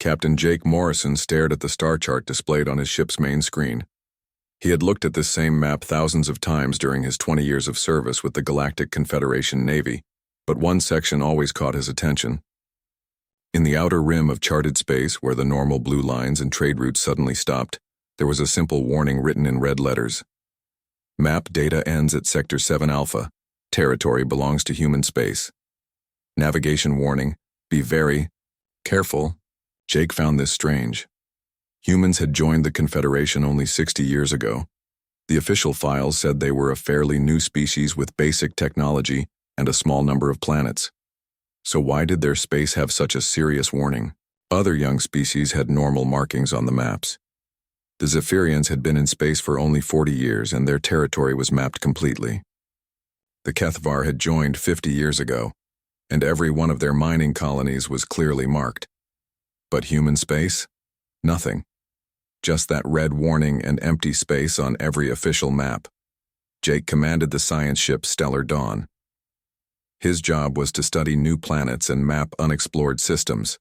Captain Jake Morrison stared at the star chart displayed on his ship's main screen. He had looked at this same map thousands of times during his 20 years of service with the Galactic Confederation Navy, but one section always caught his attention. In the outer rim of charted space, where the normal blue lines and trade routes suddenly stopped, there was a simple warning written in red letters. Map data ends at Sector 7 Alpha. Territory belongs to human space. Navigation warning, be very careful. Jake found this strange. Humans had joined the Confederation only 60 years ago. The official files said they were a fairly new species with basic technology and a small number of planets. So why did their space have such a serious warning? Other young species had normal markings on the maps. The Zephyrians had been in space for only 40 years and their territory was mapped completely. The Kethvar had joined 50 years ago, and every one of their mining colonies was clearly marked. But human space? Nothing. Just that red warning and empty space on every official map. Jake commanded the science ship Stellar Dawn. His job was to study new planets and map unexplored systems.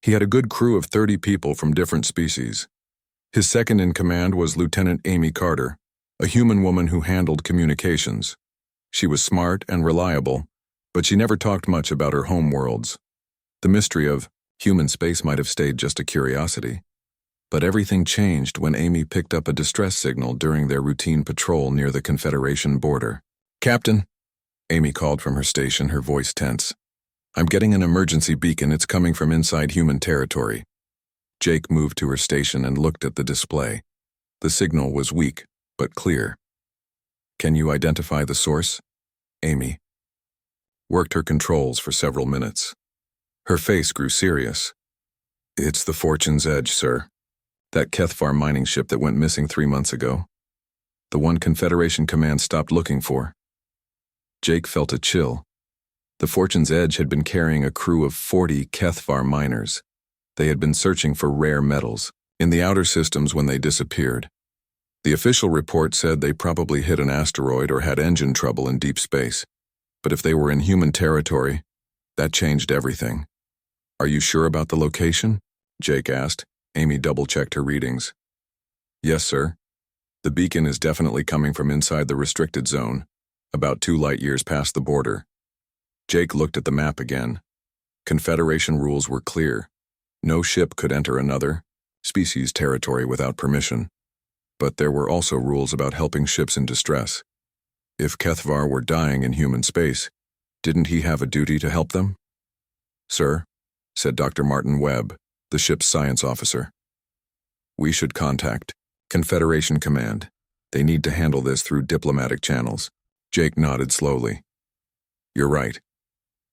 He had a good crew of 30 people from different species. His second in command was Lieutenant Amy Carter, a human woman who handled communications. She was smart and reliable, but she never talked much about her home worlds. The mystery of human space might have stayed just a curiosity. But everything changed when Amy picked up a distress signal during their routine patrol near the Confederation border. "Captain," Amy called from her station, her voice tense. "I'm getting an emergency beacon. It's coming from inside human territory." Jake moved to her station and looked at the display. The signal was weak, but clear. "Can you identify the source?" Amy worked her controls for several minutes. Her face grew serious. "It's the Fortune's Edge, sir. That Kethvar mining ship that went missing 3 months ago. The one Confederation Command stopped looking for." Jake felt a chill. The Fortune's Edge had been carrying a crew of 40 Kethvar miners. They had been searching for rare metals in the outer systems when they disappeared. The official report said they probably hit an asteroid or had engine trouble in deep space. But if they were in human territory, that changed everything. "Are you sure about the location?" Jake asked. Amy double-checked her readings. "Yes, sir. The beacon is definitely coming from inside the restricted zone, about 2 light years past the border." Jake looked at the map again. Confederation rules were clear. No ship could enter another species territory without permission. But there were also rules about helping ships in distress. If Kethvar were dying in human space, didn't he have a duty to help them? "Sir," said Dr. Martin Webb, the ship's science officer. "We should contact Confederation Command. They need to handle this through diplomatic channels." Jake nodded slowly. "You're right.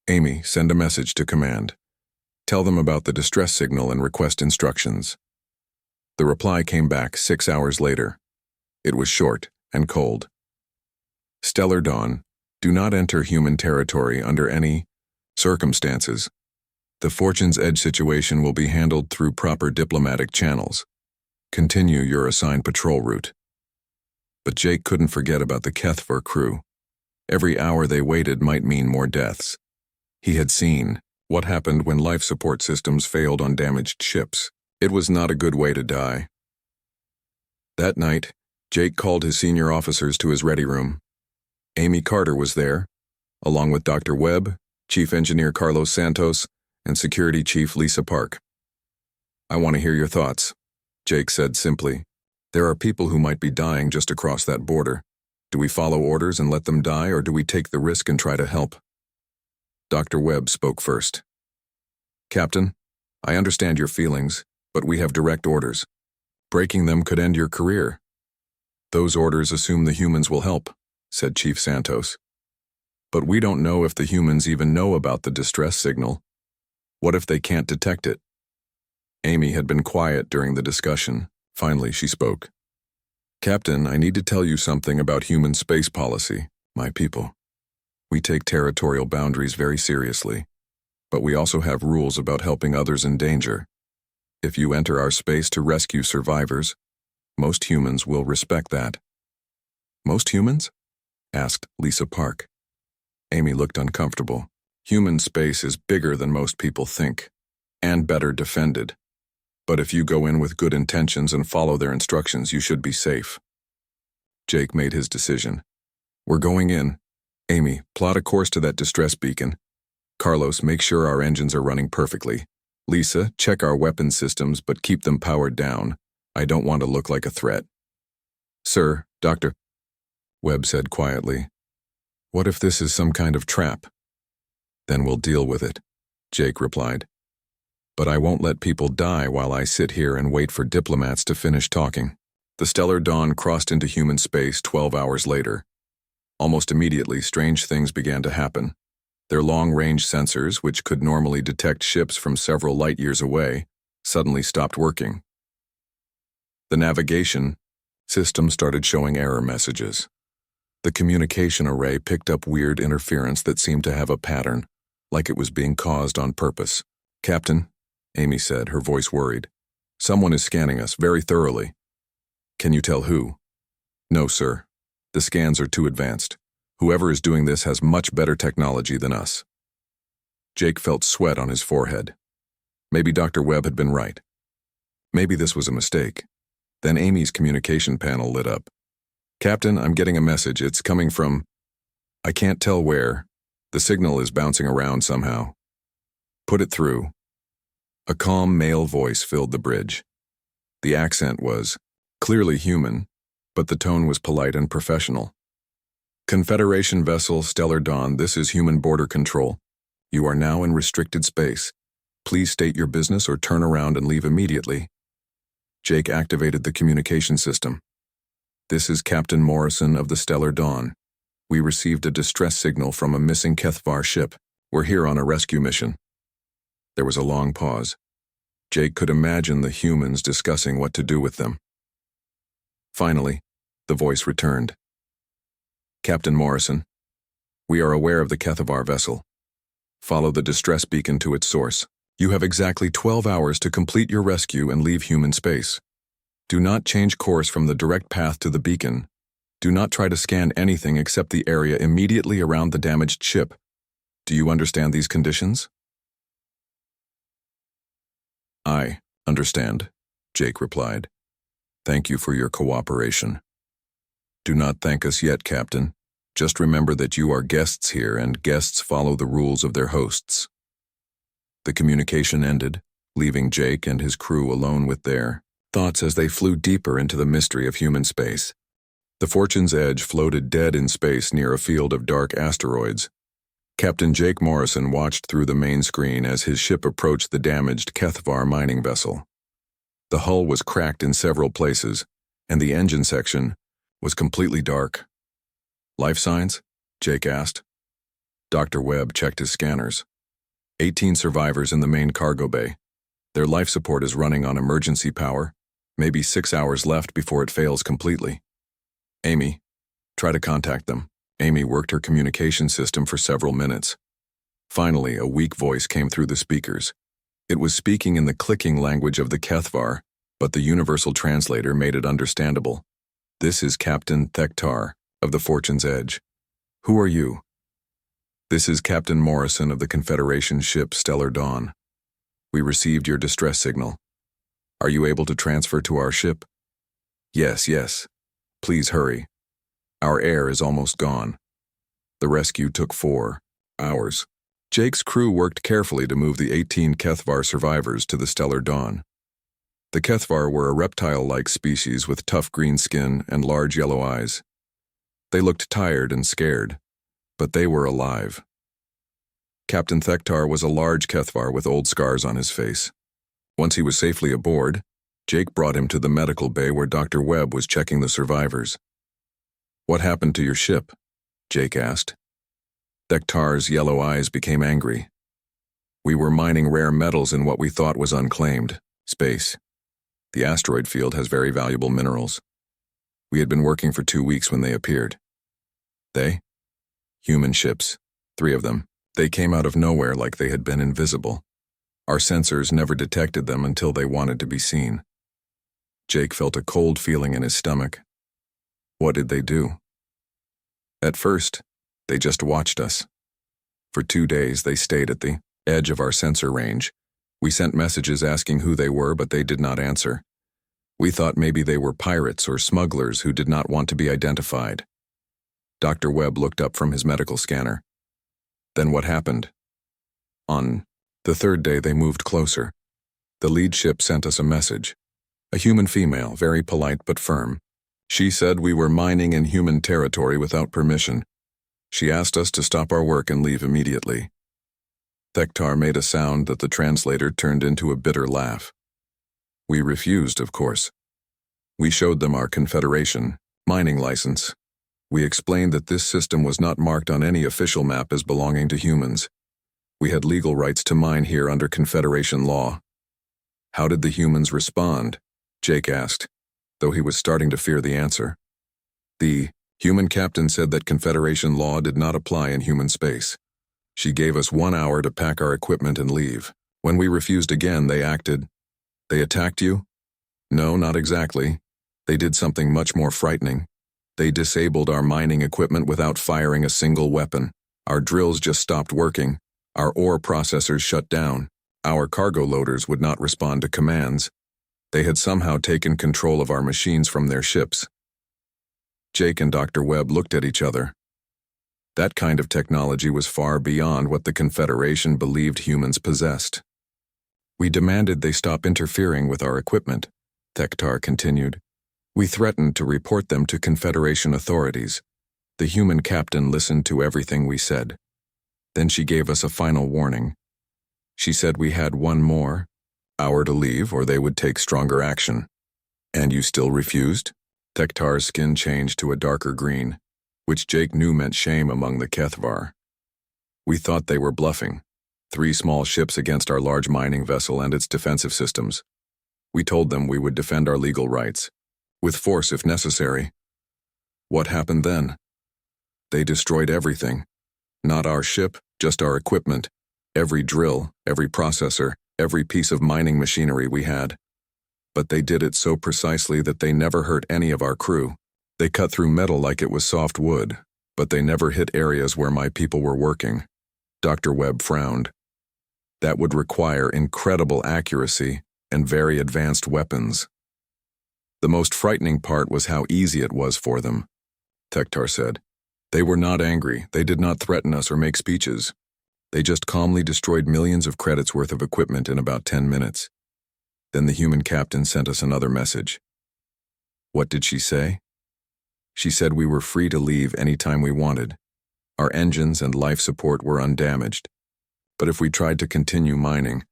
Amy, send a message to Command. Tell them about the distress signal and request instructions." The reply came back 6 hours later. It was short and cold. "Stellar Dawn, do not enter human territory under any circumstances. The Fortune's Edge situation will be handled through proper diplomatic channels. Continue your assigned patrol route." But Jake couldn't forget about the Kethvar crew. Every hour they waited might mean more deaths. He had seen what happened when life support systems failed on damaged ships. It was not a good way to die. That night, Jake called his senior officers to his ready room. Amy Carter was there, along with Dr. Webb, Chief Engineer Carlos Santos, and Security Chief Lisa Park. "I want to hear your thoughts," Jake said simply. "There are people who might be dying just across that border. Do we follow orders and let them die, or do we take the risk and try to help?" Dr. Webb spoke first. "Captain, I understand your feelings, but we have direct orders. Breaking them could end your career." "Those orders assume the humans will help," said Chief Santos. "But we don't know if the humans even know about the distress signal. What if they can't detect it?" Amy had been quiet during the discussion. Finally, she spoke. "Captain, I need to tell you something about human space policy, my people. We take territorial boundaries very seriously, but we also have rules about helping others in danger. If you enter our space to rescue survivors, most humans will respect that." "Most humans?" asked Lisa Park. Amy looked uncomfortable. "Human space is bigger than most people think. and better defended. But if you go in with good intentions and follow their instructions, you should be safe. Jake made his decision. We're going in. Amy, plot a course to that distress beacon. Carlos, make sure our engines are running perfectly. Lisa, check our weapon systems, but keep them powered down. I don't want to look like a threat. Sir, Doctor, Webb said quietly. What if this is some kind of trap? Then we'll deal with it, Jake replied. But I won't let people die while I sit here and wait for diplomats to finish talking. The Stellar Dawn crossed into human space 12 hours later. Almost immediately, strange things began to happen. Their long-range sensors, which could normally detect ships from several light-years away, suddenly stopped working. The navigation system started showing error messages. The communication array picked up weird interference that seemed to have a pattern, like it was being caused on purpose. Captain, Amy said, her voice worried. Someone is scanning us very thoroughly. Can you tell who? No, sir. The scans are too advanced. Whoever is doing this has much better technology than us. Jake felt sweat on his forehead. Maybe Dr. Webb had been right. Maybe this was a mistake. Then Amy's communication panel lit up. Captain, I'm getting a message. It's coming from... I can't tell where. The signal is bouncing around somehow. Put it through. A calm male voice filled the bridge. The accent was clearly human, but the tone was polite and professional. Confederation vessel Stellar Dawn, this is Human Border Control. You are now in restricted space. Please state your business or turn around and leave immediately. Jake activated the communication system. This is Captain Morrison of the Stellar Dawn. We received a distress signal from a missing HFY ship. We're here on a rescue mission. There was a long pause. Jake could imagine the humans discussing what to do with them. Finally, the voice returned. Captain Morrison, we are aware of the HFY vessel. Follow the distress beacon to its source. You have exactly 12 hours to complete your rescue and leave human space. Do not change course from the direct path to the beacon. Do not try to scan anything except the area immediately around the damaged ship. Do you understand these conditions? I understand, Jake replied. Thank you for your cooperation. Do not thank us yet, Captain. Just remember that you are guests here and guests follow the rules of their hosts. The communication ended, leaving Jake and his crew alone with their thoughts as they flew deeper into the mystery of human space. The Fortune's Edge floated dead in space near a field of dark asteroids. Captain Jake Morrison watched through the main screen as his ship approached the damaged HFY mining vessel. The hull was cracked in several places, and the engine section was completely dark. Life signs? Jake asked. Dr. Webb checked his scanners. 18 survivors in the main cargo bay. Their life support is running on emergency power, maybe 6 hours left before it fails completely. Amy, try to contact them. Amy worked her communication system for several minutes. Finally, a weak voice came through the speakers. It was speaking in the clicking language of the HFY, but the universal translator made it understandable. This is Captain Thektar of the Fortune's Edge. Who are you? This is Captain Morrison of the Confederation ship Stellar Dawn. We received your distress signal. Are you able to transfer to our ship? Yes. Please hurry. Our air is almost gone. The rescue took 4 hours. Jake's crew worked carefully to move the 18 HFY survivors to the Stellar Dawn. The HFY were a reptile-like species with tough green skin and large yellow eyes. They looked tired and scared, but they were alive. Captain Thektar was a large HFY with old scars on his face. Once he was safely aboard, Jake brought him to the medical bay where Dr. Webb was checking the survivors. What happened to your ship? Jake asked. Thektar's yellow eyes became angry. We were mining rare metals in what we thought was unclaimed space. The asteroid field has very valuable minerals. We had been working for 2 weeks when they appeared. They? Human ships, 3 of them. They came out of nowhere like they had been invisible. Our sensors never detected them until they wanted to be seen. Jake felt a cold feeling in his stomach. What did they do? At first, they just watched us. For 2 days, they stayed at the edge of our sensor range, We sent messages asking who they were, but they did not answer. We thought maybe they were pirates or smugglers who did not want to be identified. Dr. Webb looked up from his medical scanner. Then what happened? On the third day, they moved closer. The lead ship sent us a message. A human female, very polite but firm. She said we were mining in human territory without permission. She asked us to stop our work and leave immediately. Thektar made a sound that the translator turned into a bitter laugh. We refused, of course. We showed them our Confederation mining license. We explained that this system was not marked on any official map as belonging to humans. We had legal rights to mine here under Confederation law. How did the humans respond? Jake asked, though he was starting to fear the answer. The human captain said that Confederation law did not apply in human space. She gave us 1 hour to pack our equipment and leave. When we refused again, they acted. They attacked you? No, not exactly. They did something much more frightening. They disabled our mining equipment without firing a single weapon. Our drills just stopped working. Our ore processors shut down. Our cargo loaders would not respond to commands. They had somehow taken control of our machines from their ships. Jake and Dr. Webb looked at each other. That kind of technology was far beyond what the Confederation believed humans possessed. We demanded they stop interfering with our equipment, Thektar continued. We threatened to report them to Confederation authorities. The human captain listened to everything we said. Then she gave us a final warning. She said we had 1 more hour to leave or they would take stronger action. And you still refused? Thektar's skin changed to a darker green, which Jake knew meant shame among the Kethvar. We thought they were bluffing. 3 small ships against our large mining vessel and its defensive systems. We told them we would defend our legal rights, with force if necessary. What happened then? They destroyed everything. Not our ship, just our equipment. Every drill, every processor, every piece of mining machinery we had. But they did it so precisely that they never hurt any of our crew. They cut through metal like it was soft wood, but they never hit areas where my people were working. Dr. Webb frowned. That would require incredible accuracy and very advanced weapons. The most frightening part was how easy it was for them, Thektar said. They were not angry, they did not threaten us or make speeches. They just calmly destroyed millions of credits worth of equipment in about 10 minutes. Then the human captain sent us another message. What did she say? She said we were free to leave anytime we wanted. Our engines and life support were undamaged. But if we tried to continue mining,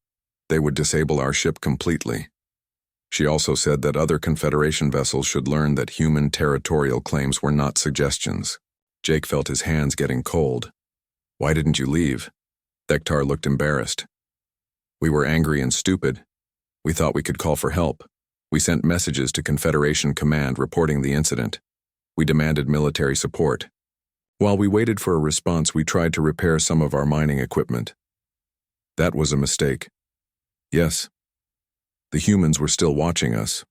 they would disable our ship completely. She also said that other Confederation vessels should learn that human territorial claims were not suggestions. Jake felt his hands getting cold. Why didn't you leave? Thektar looked embarrassed. We were angry and stupid. We thought we could call for help. We sent messages to Confederation Command reporting the incident. We demanded military support. While we waited for a response, we tried to repair some of our mining equipment. That was a mistake. Yes. The humans were still watching us,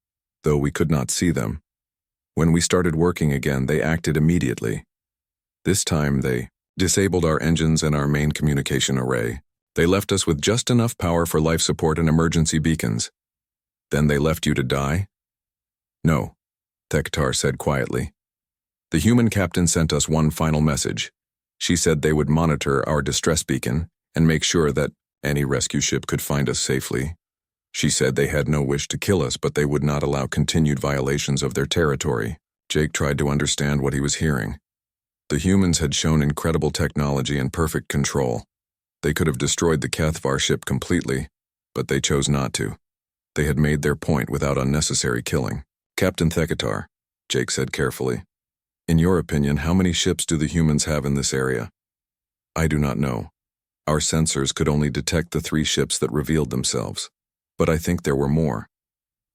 though we could not see them. When we started working again, they acted immediately. This time, they disabled our engines and our main communication array. They left us with just enough power for life support and emergency beacons. Then they left you to die? No, Thektar said quietly. The human captain sent us one final message. She said they would monitor our distress beacon and make sure that any rescue ship could find us safely. She said they had no wish to kill us, but they would not allow continued violations of their territory. Jake tried to understand what he was hearing. The humans had shown incredible technology and perfect control. They could have destroyed the Kethvar ship completely, but they chose not to. They had made their point without unnecessary killing. Captain Thekatar, Jake said carefully. In your opinion, how many ships do the humans have in this area? I do not know. Our sensors could only detect the 3 ships that revealed themselves. But I think there were more.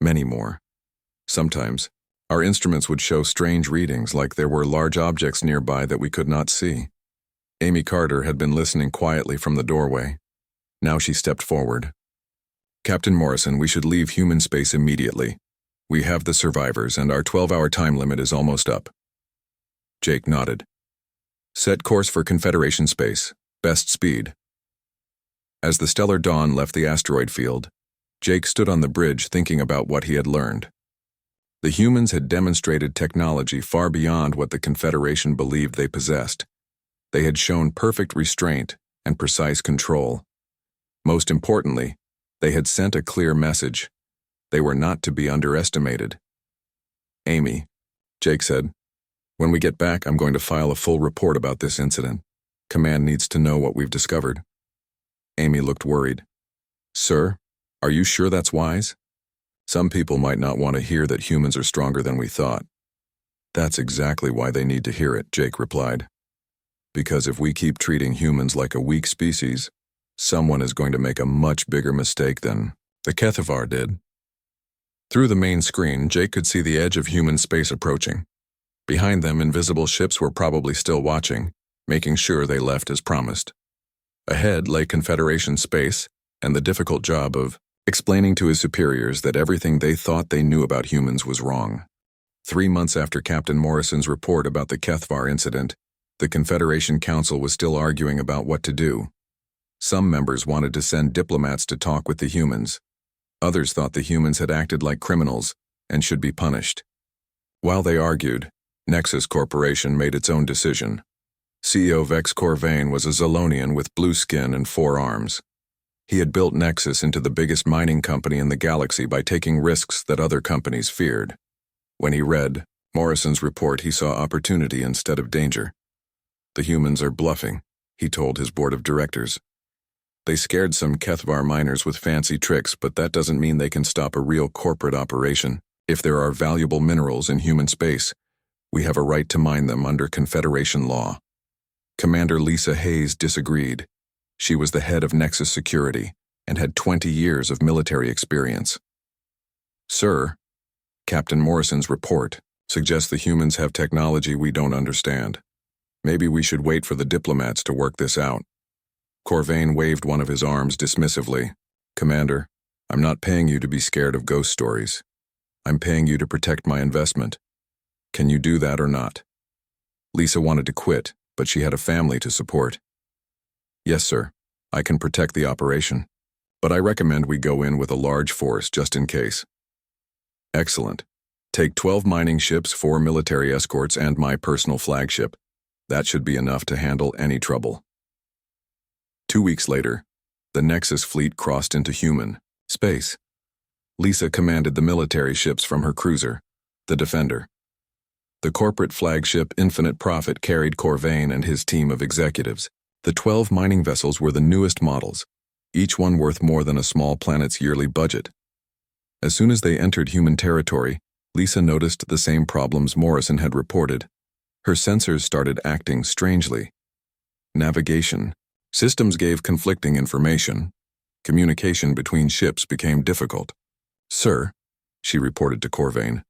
Many more. Sometimes, our instruments would show strange readings, like there were large objects nearby that we could not see. Amy Carter had been listening quietly from the doorway. Now she stepped forward. Captain Morrison, we should leave human space immediately. We have the survivors, and our 12-hour time limit is almost up. Jake nodded. Set course for Confederation space. Best speed. As the stellar dawn left the asteroid field, Jake stood on the bridge thinking about what he had learned. The humans had demonstrated technology far beyond what the Confederation believed they possessed. They had shown perfect restraint and precise control. Most importantly, they had sent a clear message. They were not to be underestimated. "Amy," Jake said, "when we get back, I'm going to file a full report about this incident. Command needs to know what we've discovered." Amy looked worried. "Sir, are you sure that's wise? Some people might not want to hear that humans are stronger than we thought." "That's exactly why they need to hear it," Jake replied. "Because if we keep treating humans like a weak species, someone is going to make a much bigger mistake than the HFY did." Through the main screen, Jake could see the edge of human space approaching. Behind them, invisible ships were probably still watching, making sure they left as promised. Ahead lay Confederation space and the difficult job of explaining to his superiors that everything they thought they knew about humans was wrong. 3 months after Captain Morrison's report about the HFY incident, the Confederation Council was still arguing about what to do. Some members wanted to send diplomats to talk with the humans. Others thought the humans had acted like criminals and should be punished. While they argued, Nexus Corporation made its own decision. CEO Vex Corvain was a Zolonian with blue skin and 4 arms. He had built Nexus into the biggest mining company in the galaxy by taking risks that other companies feared. When he read Morrison's report, he saw opportunity instead of danger. "The humans are bluffing," he told his board of directors. "They scared some HFY miners with fancy tricks, but that doesn't mean they can stop a real corporate operation. If there are valuable minerals in human space, we have a right to mine them under Confederation law." Commander Lisa Hayes disagreed. She was the head of Nexus Security and had 20 years of military experience. "Sir, Captain Morrison's report suggests the humans have technology we don't understand. Maybe we should wait for the diplomats to work this out." Corvain waved one of his arms dismissively. "Commander, I'm not paying you to be scared of ghost stories. I'm paying you to protect my investment. Can you do that or not?" Lisa wanted to quit, but she had a family to support. "Yes, sir. I can protect the operation, but I recommend we go in with a large force just in case." "Excellent. Take 12 mining ships, 4 military escorts, and my personal flagship. That should be enough to handle any trouble." 2 weeks later, the Nexus fleet crossed into human space. Lisa commanded the military ships from her cruiser, the Defender. The corporate flagship Infinite Profit carried Corvain and his team of executives. The 12 mining vessels were the newest models, each one worth more than a small planet's yearly budget. As soon as they entered human territory, Lisa noticed the same problems Morrison had reported. Her sensors started acting strangely. Navigation systems gave conflicting information. Communication between ships became difficult. "Sir," she reported to Corvain,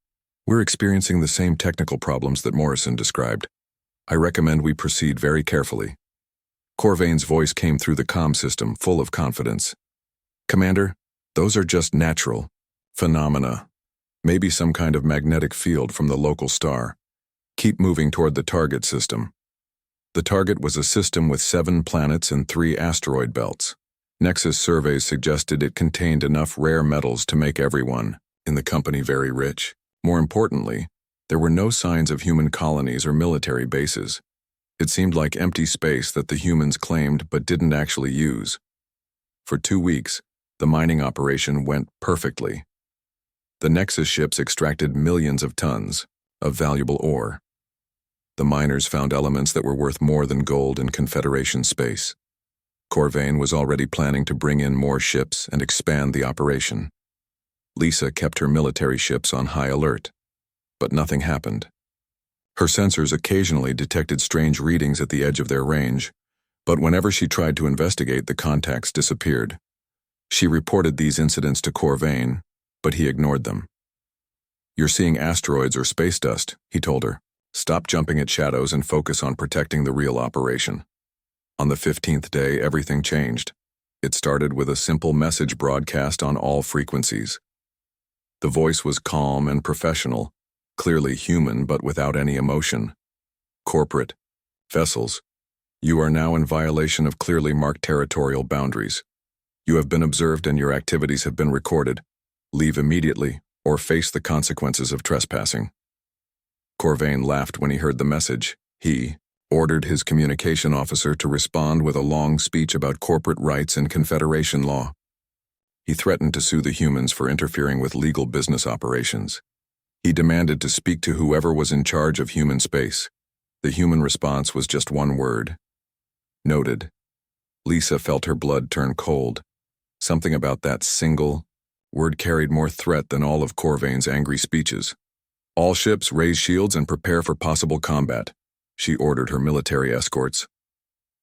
"we're experiencing the same technical problems that Morrison described. I recommend we proceed very carefully." Corvain's voice came through the comm system, full of confidence. "Commander, those are just natural phenomena. Maybe some kind of magnetic field from the local star. Keep moving toward the target system." The target was a system with 7 planets and 3 asteroid belts. Nexus surveys suggested it contained enough rare metals to make everyone in the company very rich. More importantly, there were no signs of human colonies or military bases. It seemed like empty space that the humans claimed but didn't actually use. For 2 weeks, the mining operation went perfectly. The Nexus ships extracted millions of tons of valuable ore. The miners found elements that were worth more than gold in Confederation space. Corvain was already planning to bring in more ships and expand the operation. Lisa kept her military ships on high alert, but nothing happened. Her sensors occasionally detected strange readings at the edge of their range, but whenever she tried to investigate, the contacts disappeared. She reported these incidents to Corvain, but he ignored them. "You're seeing asteroids or space dust," he told her. "Stop jumping at shadows and focus on protecting the real operation." On the 15th day, everything changed. It started with a simple message broadcast on all frequencies. The voice was calm and professional, clearly human but without any emotion. "Corporate vessels, you are now in violation of clearly marked territorial boundaries. You have been observed and your activities have been recorded. Leave immediately or face the consequences of trespassing. Corvain laughed when he heard the message. He ordered his communication officer to respond with a long speech about corporate rights and Confederation law. He threatened to sue the humans for interfering with legal business operations. He demanded to speak to whoever was in charge of human space. The human response was just one word. Noted. Lisa felt her blood turn cold. Something about that single word carried more threat than all of Corvain's angry speeches. All ships raise shields and prepare for possible combat, she ordered her military escorts.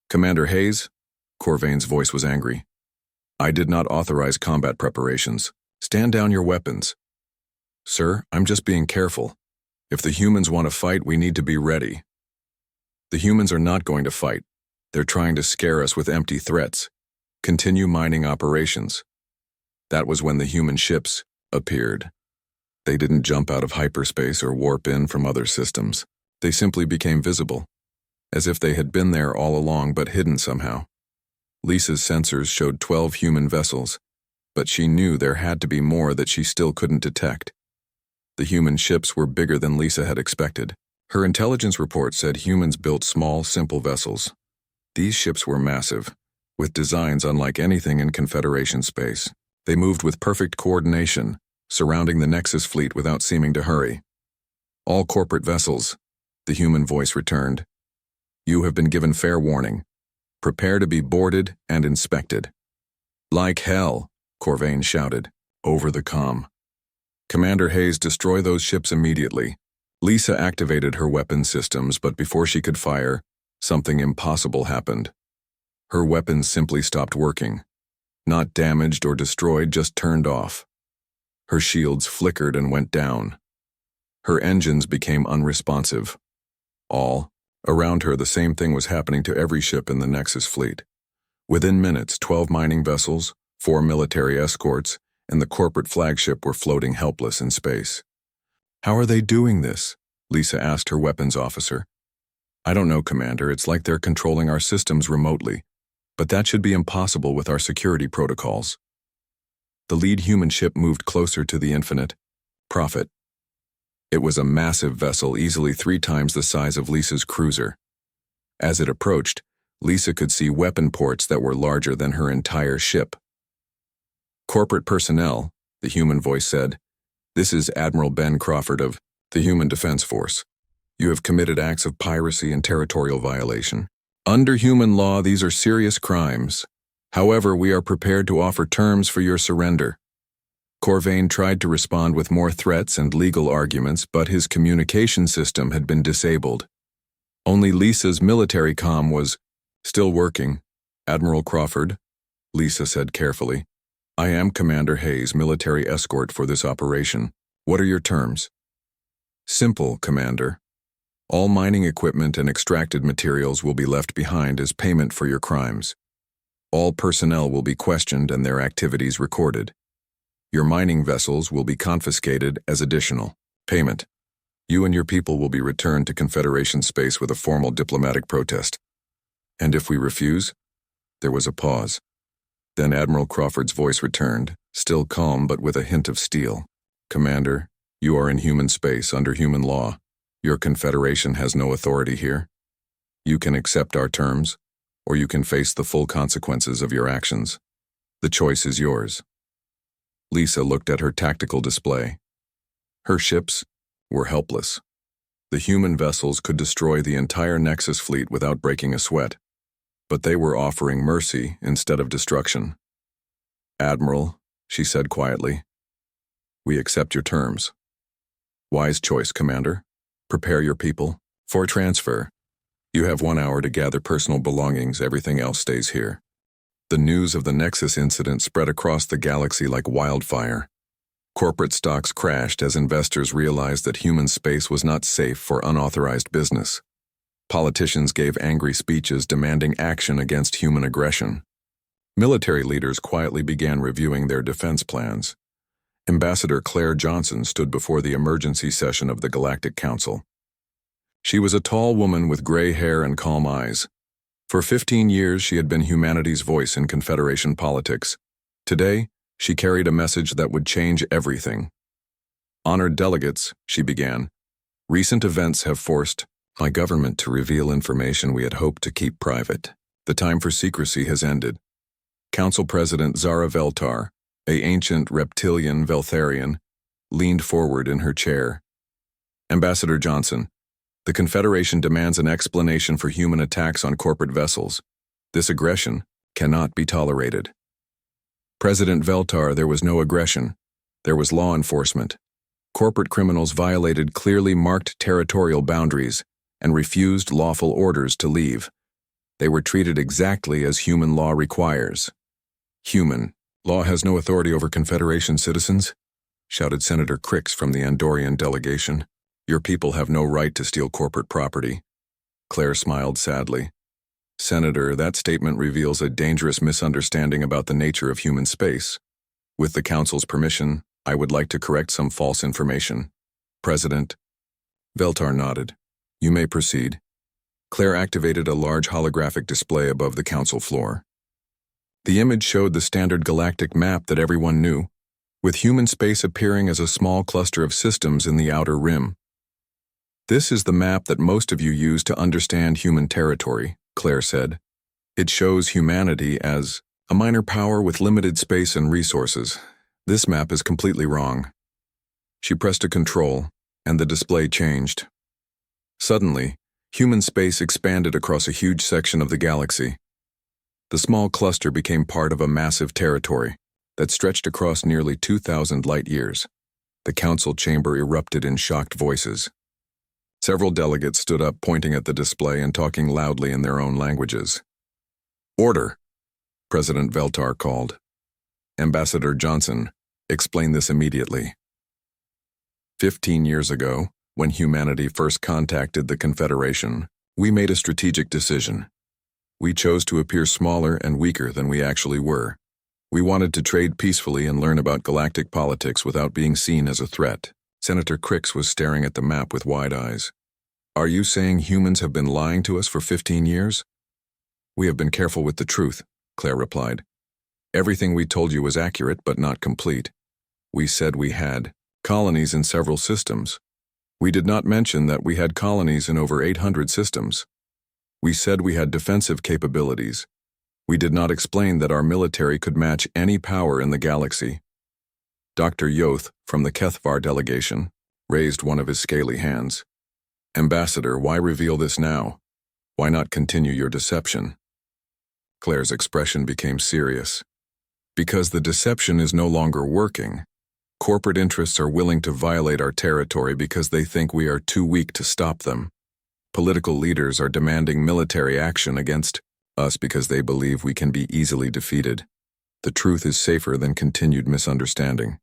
Commander Hayes, Corvain's voice was angry. I did not authorize combat preparations. Stand down your weapons. Sir, I'm just being careful. If the humans want to fight, we need to be ready. The humans are not going to fight. They're trying to scare us with empty threats. Continue mining operations. That was when the human ships appeared. They didn't jump out of hyperspace or warp in from other systems. They simply became visible, as if they had been there all along but hidden somehow. Lisa's sensors showed 12 human vessels, but she knew there had to be more that she still couldn't detect. The human ships were bigger than Lisa had expected. Her intelligence report said humans built small, simple vessels. These ships were massive, with designs unlike anything in Confederation space. They moved with perfect coordination, surrounding the Nexus fleet without seeming to hurry. All corporate vessels, the human voice returned. You have been given fair warning. Prepare to be boarded and inspected. Like hell, Corvain shouted, over the comm. Commander Hayes, destroy those ships immediately. Lisa activated her weapon systems, but before she could fire, something impossible happened. Her weapons simply stopped working. Not damaged or destroyed, just turned off. Her shields flickered and went down. Her engines became unresponsive. All around her, the same thing was happening to every ship in the Nexus fleet. Within minutes, 12 mining vessels, 4 military escorts, and the corporate flagship were floating helpless in space. How are they doing this? Lisa asked her weapons officer. I don't know, Commander. It's like they're controlling our systems remotely. But that should be impossible with our security protocols. The lead human ship moved closer to the Infinite Prophet. It was a massive vessel, easily 3 times the size of Lisa's cruiser. As it approached, Lisa could see weapon ports that were larger than her entire ship. Corporate personnel, the human voice said. This is Admiral Ben Crawford of the Human Defense Force. You have committed acts of piracy and territorial violation. Under human law, these are serious crimes. However, we are prepared to offer terms for your surrender. Corvain tried to respond with more threats and legal arguments, but his communication system had been disabled. Only Lisa's military comm was still working. Admiral Crawford, Lisa said carefully. I am Commander Hayes, military escort for this operation. What are your terms? Simple, Commander. All mining equipment and extracted materials will be left behind as payment for your crimes. All personnel will be questioned and their activities recorded. Your mining vessels will be confiscated as additional payment. You and your people will be returned to Confederation space with a formal diplomatic protest. And if we refuse? There was a pause. Then Admiral Crawford's voice returned, still calm but with a hint of steel. Commander, you are in human space under human law. Your Confederation has no authority here. You can accept our terms, or you can face the full consequences of your actions. The choice is yours. Lisa looked at her tactical display. Her ships were helpless. The human vessels could destroy the entire Nexus fleet without breaking a sweat, but they were offering mercy instead of destruction. Admiral, she said quietly, we accept your terms. Wise choice, Commander. Prepare your people for transfer. You have 1 hour to gather personal belongings, everything else stays here. The news of the Nexus incident spread across the galaxy like wildfire. Corporate stocks crashed as investors realized that human space was not safe for unauthorized business. Politicians gave angry speeches demanding action against human aggression. Military leaders quietly began reviewing their defense plans. Ambassador Claire Johnson stood before the emergency session of the Galactic Council. She was a tall woman with gray hair and calm eyes. For 15 years, she had been humanity's voice in Confederation politics, Today, she carried a message that would change everything. Honored delegates, she began, recent events have forced my government to reveal information we had hoped to keep private. The time for secrecy has ended. Council President Zara Veltar, an ancient reptilian Veltharian, leaned forward in her chair. Ambassador Johnson, the Confederation demands an explanation for human attacks on corporate vessels. This aggression cannot be tolerated. President Veltar, there was no aggression. There was law enforcement. Corporate criminals violated clearly marked territorial boundaries and refused lawful orders to leave. They were treated exactly as human law requires. Human law has no authority over Confederation citizens, shouted Senator Crix from the Andorian delegation. Your people have no right to steal corporate property. Claire smiled sadly. Senator, that statement reveals a dangerous misunderstanding about the nature of human space. With the Council's permission, I would like to correct some false information. President. Veltar nodded. You may proceed. Claire activated a large holographic display above the Council floor. The image showed the standard galactic map that everyone knew, with human space appearing as a small cluster of systems in the outer rim. This is the map that most of you use to understand human territory, Claire said. It shows humanity as a minor power with limited space and resources. This map is completely wrong. She pressed a control, and the display changed. Suddenly, human space expanded across a huge section of the galaxy. The small cluster became part of a massive territory that stretched across nearly 2,000 light-years. The council chamber erupted in shocked voices. Several delegates stood up, pointing at the display and talking loudly in their own languages. Order, President Veltar called. Ambassador Johnson, explain this immediately. 15 years ago, when humanity first contacted the Confederation, we made a strategic decision. We chose to appear smaller and weaker than we actually were. We wanted to trade peacefully and learn about galactic politics without being seen as a threat. Senator Crix was staring at the map with wide eyes. Are you saying humans have been lying to us for 15 years? We have been careful with the truth, Claire replied. Everything we told you was accurate but not complete. We said we had colonies in several systems. We did not mention that we had colonies in over 800 systems. We said we had defensive capabilities. We did not explain that our military could match any power in the galaxy. Dr. Yoth, from the Kethvar delegation, raised one of his scaly hands. Ambassador, why reveal this now? Why not continue your deception? Claire's expression became serious. Because the deception is no longer working. Corporate interests are willing to violate our territory because they think we are too weak to stop them. Political leaders are demanding military action against us because they believe we can be easily defeated. The truth is safer than continued misunderstanding.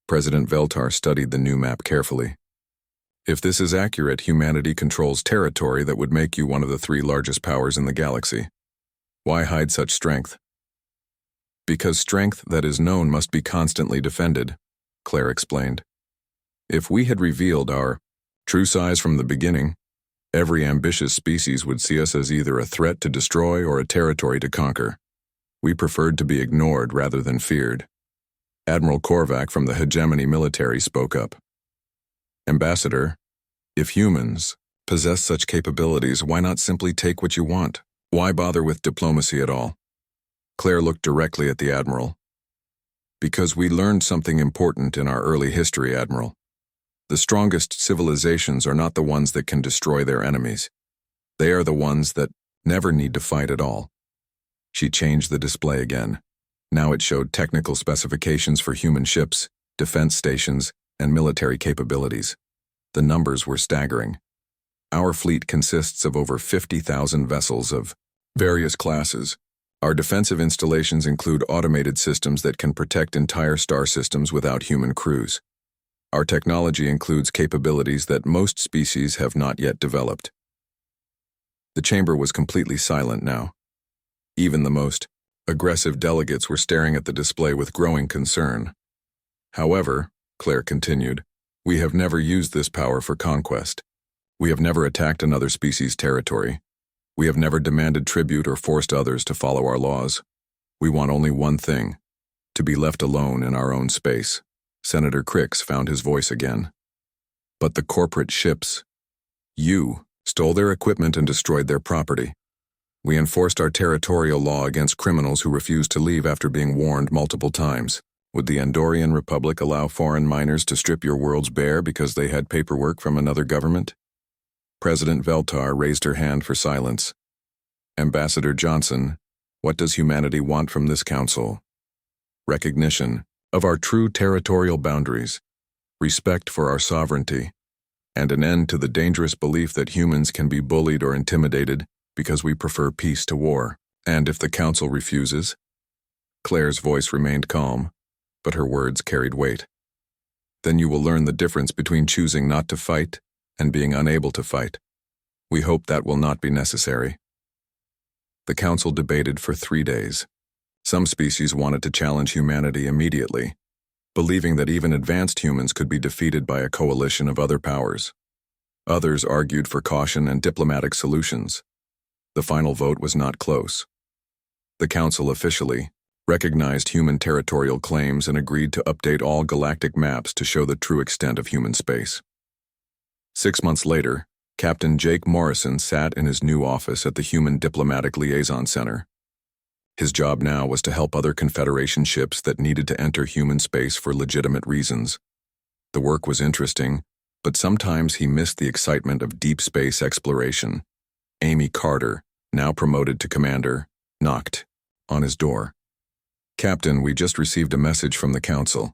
President Veltar studied the new map carefully. If this is accurate, humanity controls territory that would make you one of the 3 largest powers in the galaxy. Why hide such strength? Because strength that is known must be constantly defended, Claire explained. If we had revealed our true size from the beginning, every ambitious species would see us as either a threat to destroy or a territory to conquer. We preferred to be ignored rather than feared. Admiral Korvac from the Hegemony military spoke up. Ambassador, if humans possess such capabilities, why not simply take what you want? Why bother with diplomacy at all? Claire looked directly at the Admiral. Because we learned something important in our early history, Admiral. The strongest civilizations are not the ones that can destroy their enemies. They are the ones that never need to fight at all. She changed the display again. Now it showed technical specifications for human ships, defense stations, and military capabilities. The numbers were staggering. Our fleet consists of over 50,000 vessels of various classes. Our defensive installations include automated systems that can protect entire star systems without human crews. Our technology includes capabilities that most species have not yet developed. The chamber was completely silent now. Even the most aggressive delegates were staring at the display with growing concern. However, Claire continued, we have never used this power for conquest. We have never attacked another species' territory. We have never demanded tribute or forced others to follow our laws. We want only one thing, To be left alone in our own space. Senator Cricks found his voice again. But the corporate ships. You stole their equipment and destroyed their property. We enforced our territorial law against criminals who refused to leave after being warned multiple times. Would the Andorian Republic allow foreign miners to strip your worlds bare because they had paperwork from another government? President Veltar raised her hand for silence. Ambassador Johnson, what does humanity want from this council? Recognition of our true territorial boundaries, respect for our sovereignty, and an end to the dangerous belief that humans can be bullied or intimidated because we prefer peace to war. And if the council refuses? Claire's voice remained calm, but her words carried weight. Then you will learn the difference between choosing not to fight and being unable to fight. We hope that will not be necessary. The council debated for 3 days. Some species wanted to challenge humanity immediately, believing that even advanced humans could be defeated by a coalition of other powers. Others argued for caution and diplomatic solutions. The final vote was not close. The council officially recognized human territorial claims and agreed to update all galactic maps to show the true extent of human space. 6 months later, Captain Jake Morrison sat in his new office at the Human Diplomatic Liaison Center. His job now was to help other Confederation ships that needed to enter human space for legitimate reasons. The work was interesting, but sometimes he missed the excitement of deep space exploration. Amy Carter, now promoted to commander, knocked on his door. Captain, we just received a message from the council.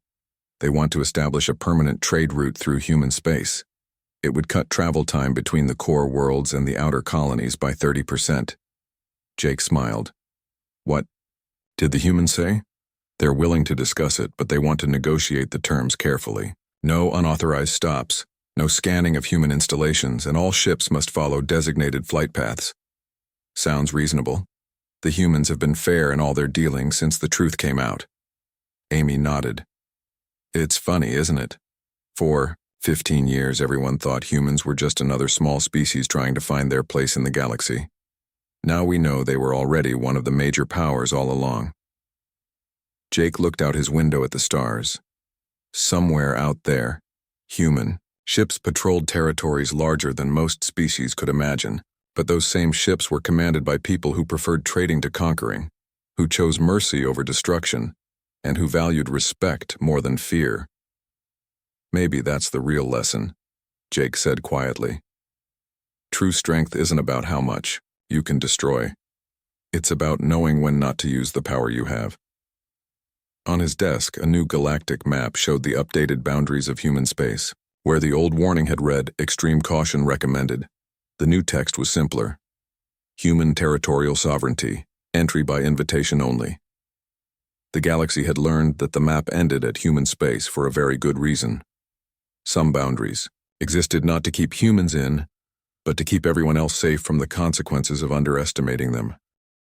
They want to establish a permanent trade route through human space. It would cut travel time between the core worlds and the outer colonies by 30%. Jake smiled. What did the humans say? They're willing to discuss it, but they want to negotiate the terms carefully. No unauthorized stops, no scanning of human installations, and all ships must follow designated flight paths. Sounds reasonable. The humans have been fair in all their dealings since the truth came out. Amy nodded. It's funny, isn't it? For 15 years, everyone thought humans were just another small species trying to find their place in the galaxy. Now we know they were already one of the major powers all along. Jake looked out his window at the stars. Somewhere out there, human ships patrolled territories larger than most species could imagine, but those same ships were commanded by people who preferred trading to conquering, who chose mercy over destruction, and who valued respect more than fear. Maybe that's the real lesson, Jake said quietly. True strength isn't about how much you can destroy. It's about knowing when not to use the power you have. On his desk, a new galactic map showed the updated boundaries of human space. Where the old warning had read, "Extreme caution recommended," the new text was simpler. Human territorial sovereignty, entry by invitation only. The galaxy had learned that the map ended at human space for a very good reason. Some boundaries existed not to keep humans in, but to keep everyone else safe from the consequences of underestimating them.